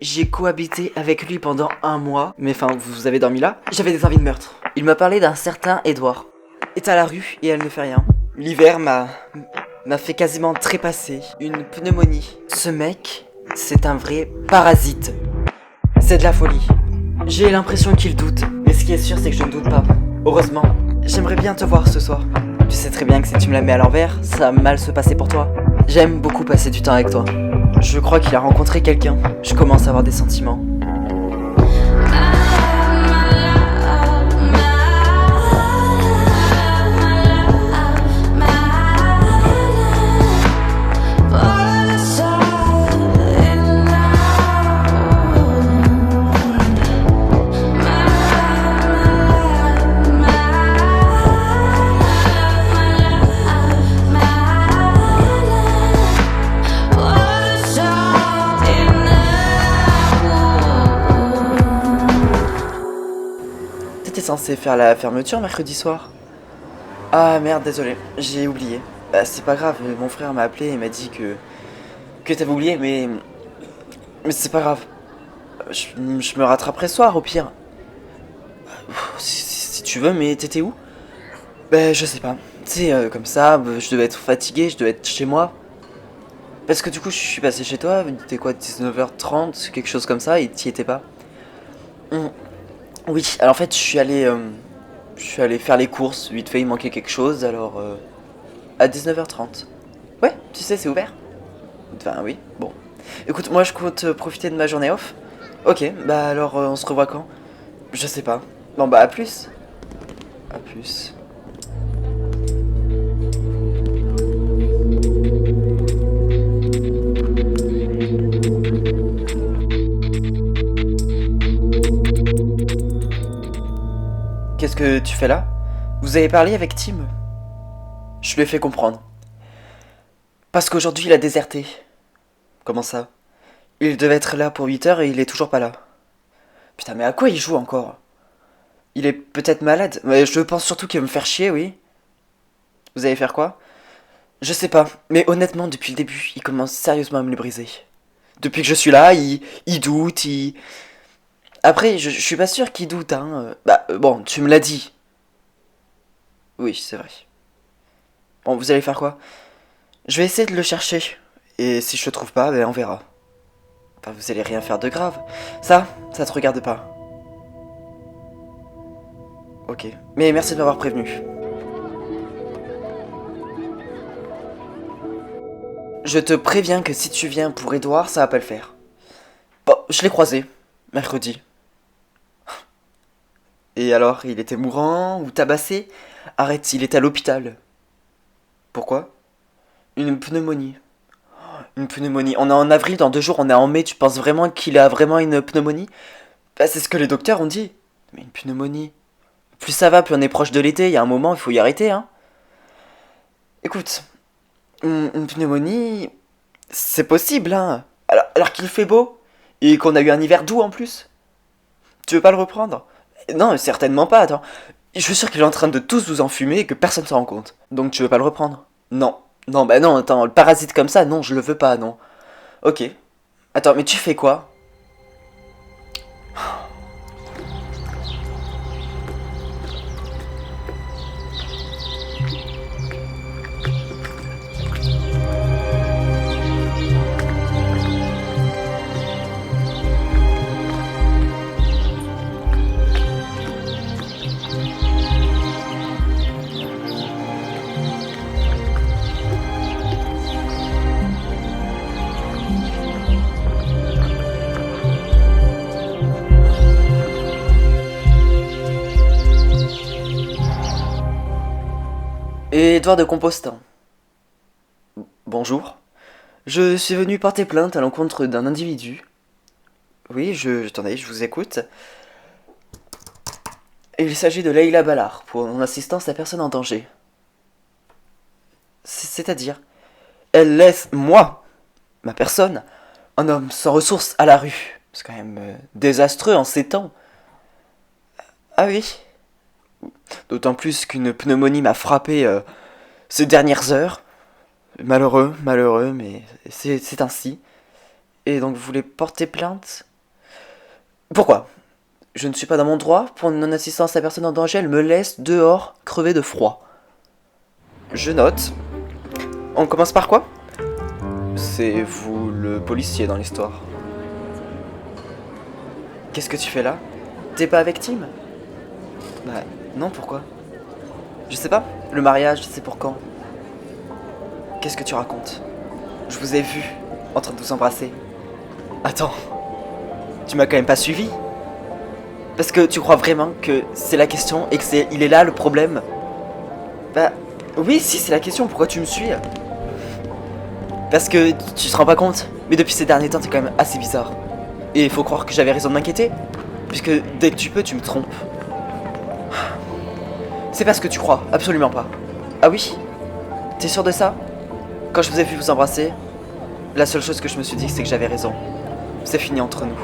J'ai cohabité avec lui pendant un mois, mais enfin, vous avez dormi là? J'avais des envies de meurtre. Il m'a parlé d'un certain Edouard. Est à la rue et elle ne fait rien. L'hiver m'a fait quasiment trépasser. Une pneumonie. Ce mec, c'est un vrai parasite. C'est de la folie. J'ai l'impression qu'il doute, mais ce qui est sûr, c'est que je ne doute pas. Heureusement. J'aimerais bien te voir ce soir. Tu sais très bien que si tu me la mets à l'envers, ça va mal se passer pour toi. J'aime beaucoup passer du temps avec toi. Je crois qu'il a rencontré quelqu'un. Je commence à avoir des sentiments. T'étais censé faire la fermeture mercredi soir? Ah merde, désolé, j'ai oublié. Bah, c'est pas grave, mon frère m'a appelé et m'a dit que t'avais oublié, mais c'est pas grave. Je me rattraperai ce soir au pire. Si tu veux, mais t'étais où? Bah, je sais pas. Tu sais, comme ça, je devais être fatigué, je devais être chez moi. Parce que du coup, je suis passé chez toi, il était quoi, 19h30, quelque chose comme ça, et t'y étais pas. Hum, Oui, alors en fait, je suis allé faire les courses, vite fait, il manquait quelque chose, alors à 19h30. Ouais, tu sais, c'est ouvert. Enfin, oui, bon. Écoute, moi je compte profiter de ma journée off. Ok, bah alors on se revoit quand? Je sais pas. Bon bah à plus. À plus. Qu'est-ce que tu fais là? Vous avez parlé avec Tim? Je lui ai fait comprendre. Parce qu'aujourd'hui il a déserté. Comment ça? Il devait être là pour 8 heures et il est toujours pas là. Putain, mais à quoi il joue encore? Il est peut-être malade, mais je pense surtout qu'il va me faire chier, oui. Vous allez faire quoi? Je sais pas, mais honnêtement, depuis le début, il commence sérieusement à me le briser. Depuis que je suis là, il doute, il... Après, je suis pas sûr qu'il doute, hein. Bon, tu me l'as dit. Oui, c'est vrai. Bon, vous allez faire quoi? Je vais essayer de le chercher. Et si je le trouve pas, ben on verra. Enfin, vous allez rien faire de grave. Ça te regarde pas. Ok. Mais merci de m'avoir prévenu. Je te préviens que si tu viens pour Edouard, ça va pas le faire. Bon, je l'ai croisé. Mercredi. Et alors, il était mourant ou tabassé? Arrête, il est à l'hôpital. Pourquoi? Une pneumonie. Une pneumonie. On est en avril, dans 2 jours, on est en mai. Tu penses vraiment qu'il a vraiment une pneumonie? Bah, c'est ce que les docteurs ont dit. Mais une pneumonie. Plus ça va, plus on est proche de l'été. Il y a un moment, il faut y arrêter, hein. Écoute, une pneumonie, c'est possible, hein. Alors qu'il fait beau et qu'on a eu un hiver doux en plus. Tu veux pas le reprendre? Non, certainement pas. Attends, je suis sûr qu'il est en train de tous vous enfumer et que personne s'en rend compte. Donc tu veux pas le reprendre? Non. Non, bah non, attends, le parasite comme ça, non, je le veux pas, non. Ok. Attends, mais tu fais quoi? Édouard de Compostin. Bonjour. Je suis venu porter plainte à l'encontre d'un individu. Oui, attendez, je vous écoute. Il s'agit de Leïla Ballard, pour mon assistance à personne en danger. C'est-à-dire, elle laisse, moi, ma personne, un homme sans ressources à la rue. C'est quand même désastreux en ces temps. Ah oui. D'autant plus qu'une pneumonie m'a frappé ces dernières heures. Malheureux, mais c'est ainsi. Et donc vous voulez porter plainte? Pourquoi? Je ne suis pas dans mon droit. Pour une non-assistance à personne en danger, elle me laisse dehors, crever de froid. Je note. On commence par quoi? C'est vous le policier dans l'histoire. Qu'est-ce que tu fais là? T'es pas avec Tim? Bah non, pourquoi? Je sais pas. Le mariage, c'est pour quand? Qu'est-ce que tu racontes? Je vous ai vu en train de vous embrasser. Attends, tu m'as quand même pas suivi? Parce que tu crois vraiment que c'est la question et que il est là le problème? Bah oui, si c'est la question, pourquoi tu me suis? Parce que tu te rends pas compte, mais depuis ces derniers temps t'es quand même assez bizarre. Et il faut croire que j'avais raison de m'inquiéter, puisque dès que tu peux tu me trompes. C'est pas ce que tu crois, absolument pas. Ah oui? T'es sûr de ça? Quand je vous ai vu vous embrasser, la seule chose que je me suis dit c'est que j'avais raison. C'est fini entre nous.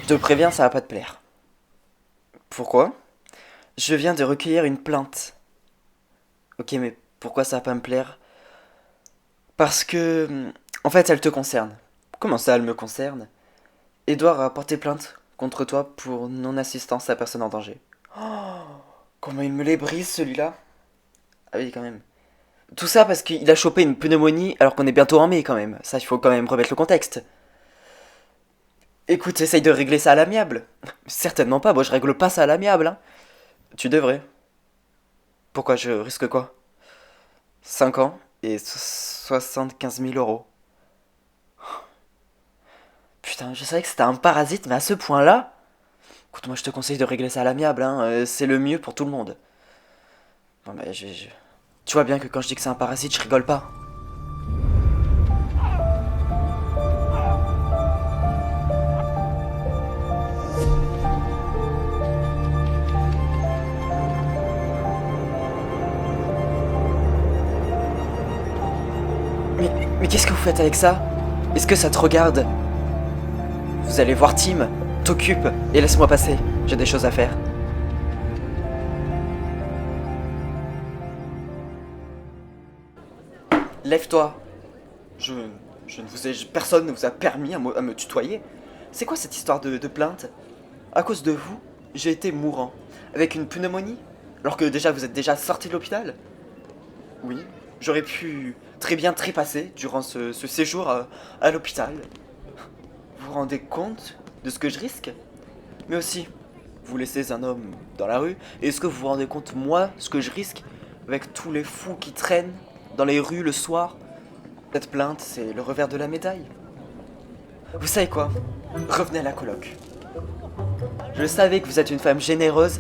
Je te préviens, ça va pas te plaire. Pourquoi? Je viens de recueillir une plainte. Ok, mais pourquoi ça va pas me plaire? Parce que... En fait, elle te concerne. Comment ça, elle me concerne? Edouard a porté plainte contre toi pour non-assistance à personne en danger. Oh, comment il me les brise, celui-là? Ah oui, quand même. Tout ça parce qu'il a chopé une pneumonie alors qu'on est bientôt en mai, quand même. Ça, il faut quand même remettre le contexte. Écoute, essaye de régler ça à l'amiable. Certainement pas, moi je règle pas ça à l'amiable, hein. Tu devrais. Pourquoi je risque quoi? 5 ans et 75 000 euros. Putain, je savais que c'était un parasite, mais à ce point-là... Écoute, moi je te conseille de régler ça à l'amiable, hein. C'est le mieux pour tout le monde. Bon, bah, tu vois bien que quand je dis que c'est un parasite, je rigole pas. Mais qu'est-ce que vous faites avec ça? Est-ce que ça te regarde? Vous allez voir Tim. T'occupe et laisse-moi passer. J'ai des choses à faire. Lève-toi. Je, je ne vous ai... Personne ne vous a permis à me tutoyer. C'est quoi cette histoire de plainte? À cause de vous, j'ai été mourant. Avec une pneumonie. Alors que déjà vous êtes déjà sorti de l'hôpital. Oui, j'aurais pu très bien trépasser durant ce séjour à l'hôpital. Vous vous rendez compte de ce que je risque? Mais aussi, vous laissez un homme dans la rue, et est-ce que vous vous rendez compte, moi, ce que je risque avec tous les fous qui traînent dans les rues le soir? Cette plainte, c'est le revers de la médaille. Vous savez quoi? Revenez à la coloc. Je savais que vous êtes une femme généreuse,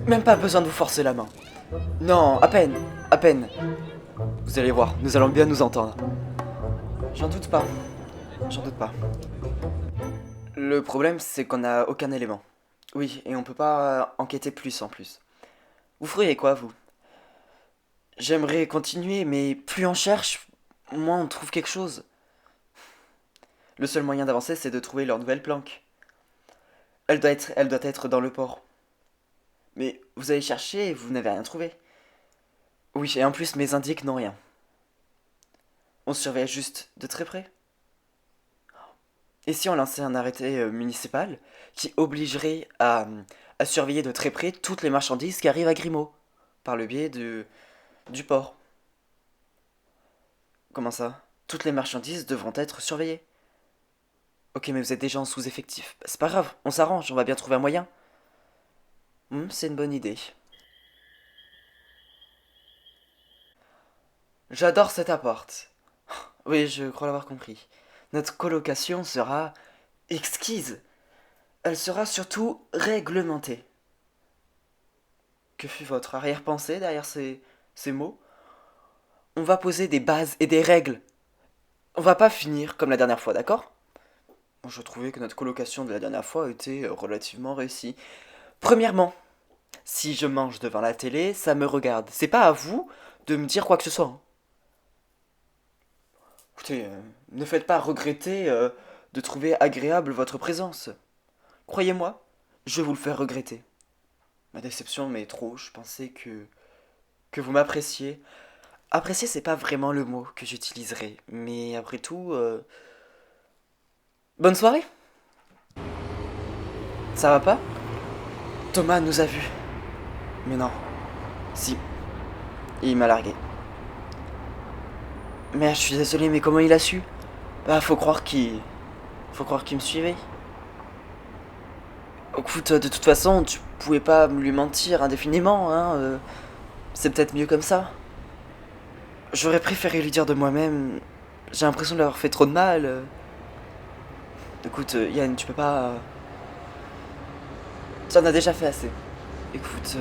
même pas besoin de vous forcer la main. Non, à peine, à peine. Vous allez voir, nous allons bien nous entendre. J'en doute pas, j'en doute pas. Le problème, c'est qu'on n'a aucun élément. Oui, et on peut pas enquêter plus en plus. Vous feriez quoi, vous? J'aimerais continuer, mais plus on cherche, moins on trouve quelque chose. Le seul moyen d'avancer, c'est de trouver leur nouvelle planque. Elle doit être dans le port. Mais vous avez cherché et vous n'avez rien trouvé. Oui, et en plus, mes indices n'ont rien. On surveille juste de très près. Et si on lançait un arrêté municipal qui obligerait à surveiller de très près toutes les marchandises qui arrivent à Grimaud, par le biais du port? Comment ça? Toutes les marchandises devront être surveillées. Ok, mais vous êtes déjà en sous-effectif. C'est pas grave, on s'arrange, on va bien trouver un moyen. C'est une bonne idée. J'adore cet appart. Oui, je crois l'avoir compris. Notre colocation sera exquise. Elle sera surtout réglementée. Que fut votre arrière-pensée derrière ces mots? On va poser des bases et des règles. On va pas finir comme la dernière fois, d'accord? Je trouvais que notre colocation de la dernière fois était relativement réussie. Premièrement, si je mange devant la télé, ça me regarde. C'est pas à vous de me dire quoi que ce soit, hein. Écoutez, ne faites pas regretter de trouver agréable votre présence. Croyez-moi, je vais vous le faire regretter. Ma déception m'est trop, je pensais que vous m'appréciez. Apprécier, c'est pas vraiment le mot que j'utiliserai, mais après tout, bonne soirée. Ça va pas? Thomas nous a vus. Mais non. Si, il m'a largué. Merde, je suis désolé, mais comment il a su? Bah, faut croire qu'il... Faut croire qu'il me suivait. Écoute, de toute façon, tu pouvais pas lui mentir indéfiniment, hein. C'est peut-être mieux comme ça. J'aurais préféré lui dire de moi-même. J'ai l'impression de leur avoir fait trop de mal. Écoute, Yann, tu peux pas. Tu en as déjà fait assez. Écoute,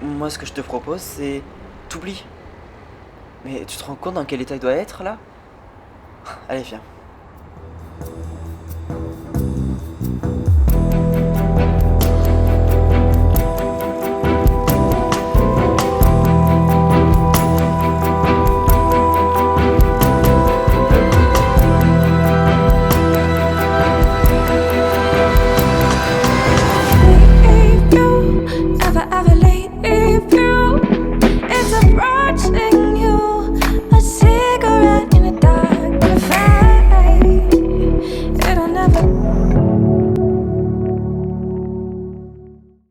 moi ce que je te propose, c'est. T'oublies. Mais tu te rends compte dans quel état il doit être là? Allez, viens.